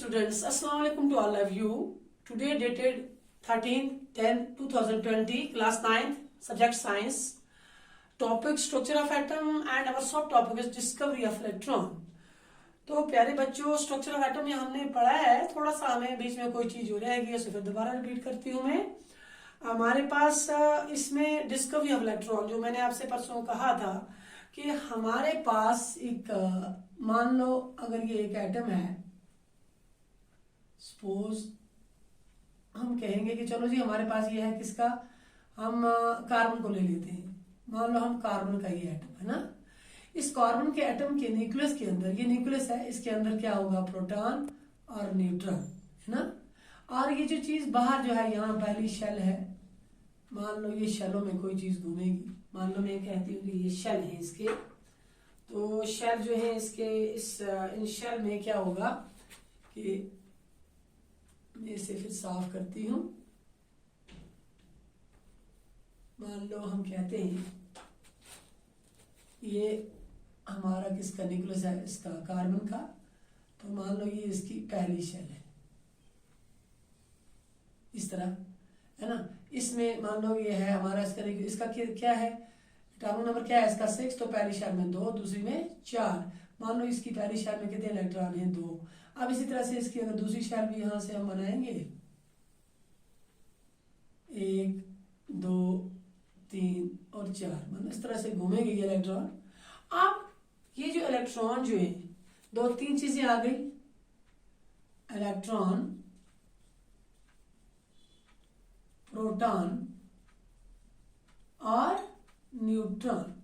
students, Assalamu alaikum to all of you. Today dated 13/10/2020, class 9th, subject science, topic structure of atom and our subtopic is discovery of electron. तो प्यारे बच्चों, structure of atom ये हमने पढ़ा है, थोड़ा सा हमें बीच में कोई चीज हो रहेगी उसे फिर दोबारा रिपीट करती हूँ मैं। हमारे पास इसमें डिस्कवरी ऑफ इलेक्ट्रॉन, जो मैंने आपसे परसों कहा था कि हमारे पास एक मान लो अगर ये एक एटम है, सपोज हम कहेंगे कि चलो जी हमारे पास ये है किसका, हम कार्बन को ले लेते हैं। मान लो हम कार्बन का ये एटम है ना, इस कार्बन के एटम के न्यूक्लियस के अंदर, ये न्यूक्लियस है, इसके अंदर क्या होगा, प्रोटॉन और न्यूट्रॉन है ना। और ये जो चीज बाहर जो है, यहाँ पहली शेल है, मान लो ये शेलों में कोई चीज घूमेगी, मान लो मैं कहती हूँ कि ये शेल है इसके, तो शेल जो है इसके इन शेल में क्या होगा कि मैं इसे फिर साफ करती हूँ। मान लो हम कहते हैं ये हमारा किसका न्यूक्लियस है, इसका कार्बन का, तो मान लो ये इसकी पहली शेल है, इस तरह है ना। इसमें मान लो ये है हमारा इसका क्या है, एटॉमिक नंबर क्या है इसका 6, तो पहली शेल में 2, दूसरी में 4। मान लो इसकी पहली शेल में कितने इलेक्ट्रॉन है, 2। अब इसी तरह से इसकी अगर दूसरी शेल भी यहां से हम बनाएंगे, 1 2 3 और 4, मतलब इस तरह से घूमेंगे ये इलेक्ट्रॉन। अब ये जो इलेक्ट्रॉन जो है, 2-3 चीजें आ गई, इलेक्ट्रॉन, प्रोटॉन और न्यूट्रॉन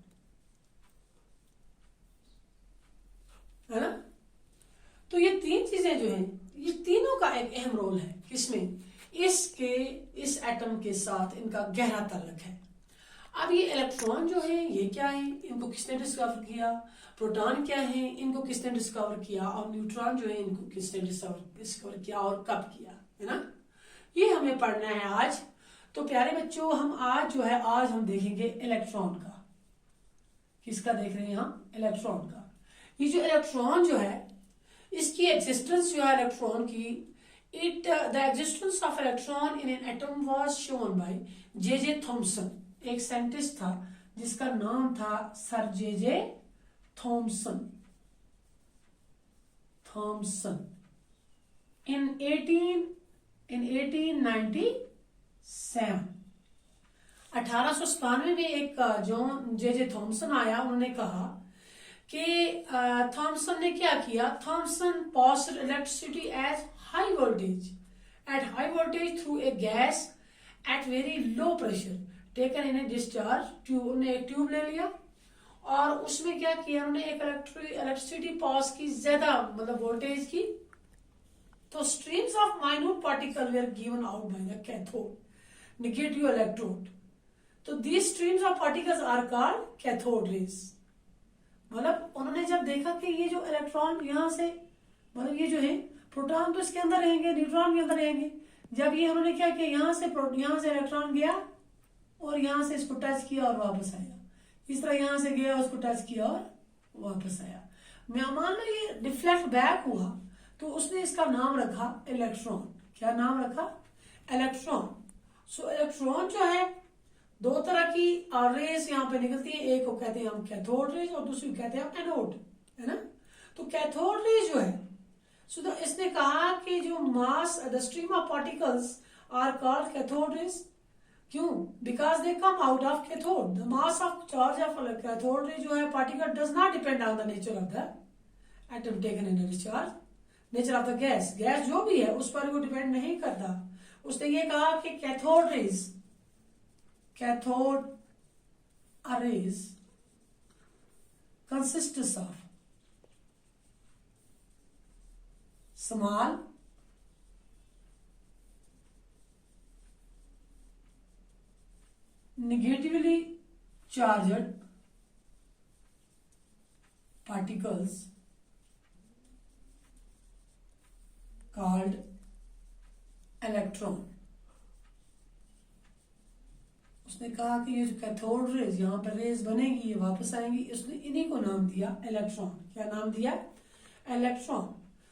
है ना। तो ये 3 चीजें जो हैं, ये तीनों का एक अहम रोल है किसमें, इसके इस एटम के साथ इनका गहरा ताल्लुक है। अब ये इलेक्ट्रॉन जो है ये क्या है, इनको किसने डिस्कवर किया, प्रोटॉन क्या है, इनको किसने डिस्कवर किया, और न्यूट्रॉन जो है इनको किसने डिस्कवर किया और कब किया, है ना। ये हमें पढ़ना है आज। तो प्यारे बच्चों, हम आज जो है, आज हम देखेंगे इलेक्ट्रॉन का। किसका देख रहे हैं हम, इलेक्ट्रॉन का। ये जो इलेक्ट्रॉन जो है, इसकी एग्जिस्टेंस जो है इलेक्ट्रॉन की, the existence of electron in an atom was shown by J Thomson. एक साइंटिस्ट था जिसका नाम था सर जे थॉमसन इन 1897। 1897 में एक जॉन जे थॉमसन आया, उन्होंने कहा कि थॉमसन ने क्या किया, Thomson passed electricity as high voltage through a gas at very low pressure taken in a discharge tube. उन्होंने एक ट्यूब ले लिया और उसमें क्या किया, उन्होंने एक इलेक्ट्रिसिटी पास की, ज्यादा मतलब वोल्टेज की, तो streams of minute particle were given out by the cathode negative electrode. तो these streams of particles are called cathode rays. मतलब उन्होंने जब देखा कि ये जो इलेक्ट्रॉन यहाँ से, मतलब ये जो है प्रोटॉन तो इसके अंदर रहेंगे, न्यूट्रॉन के अंदर रहेंगे, जब ये उन्होंने क्या किया, यहाँ से इलेक्ट्रॉन गया और यहाँ से इसको टच किया और वापस आया, इस तरह यहाँ से गया, उसको टच किया और वापस आया। मैं मान लो ये डिफ्लेक्ट बैक हुआ, तो उसने इसका नाम रखा इलेक्ट्रॉन। क्या नाम रखा, इलेक्ट्रॉन। सो इलेक्ट्रॉन जो है, 2 तरह की रेज यहाँ पे निकलती है, एक को कहते हैं हम कैथोड रेज और दूसरी को कहते हैं हम एनोड, है ना। तो कैथोड रेज जो है, सो तो इसने कहा कि जो mass, the stream of particles are called cathode rays. क्यों, because they come out of cathode. The mass of charge of cathode ray जो है particle does not depend on the nature of the atom taken in discharge, nature of the gas जो भी है उस पर वो depend नहीं करता। उसने ये कहा कि cathode rays consists of small negatively charged particles called electron। उसने कहा कि ये जो कैथोड रेज, यहाँ पर रेज बनेगी, ये वापस आएंगी, उसने इन्हीं को नाम दिया इलेक्ट्रॉन। क्या नाम दिया, इलेक्ट्रॉन।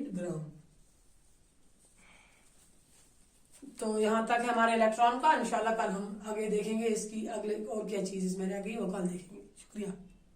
8 ग्राम। तो यहाँ तक है हमारे इलेक्ट्रॉन का। इंशाल्लाह कल हम आगे देखेंगे इसकी, अगले और क्या चीज़ इसमें रह गई वो कल देखेंगे। शुक्रिया।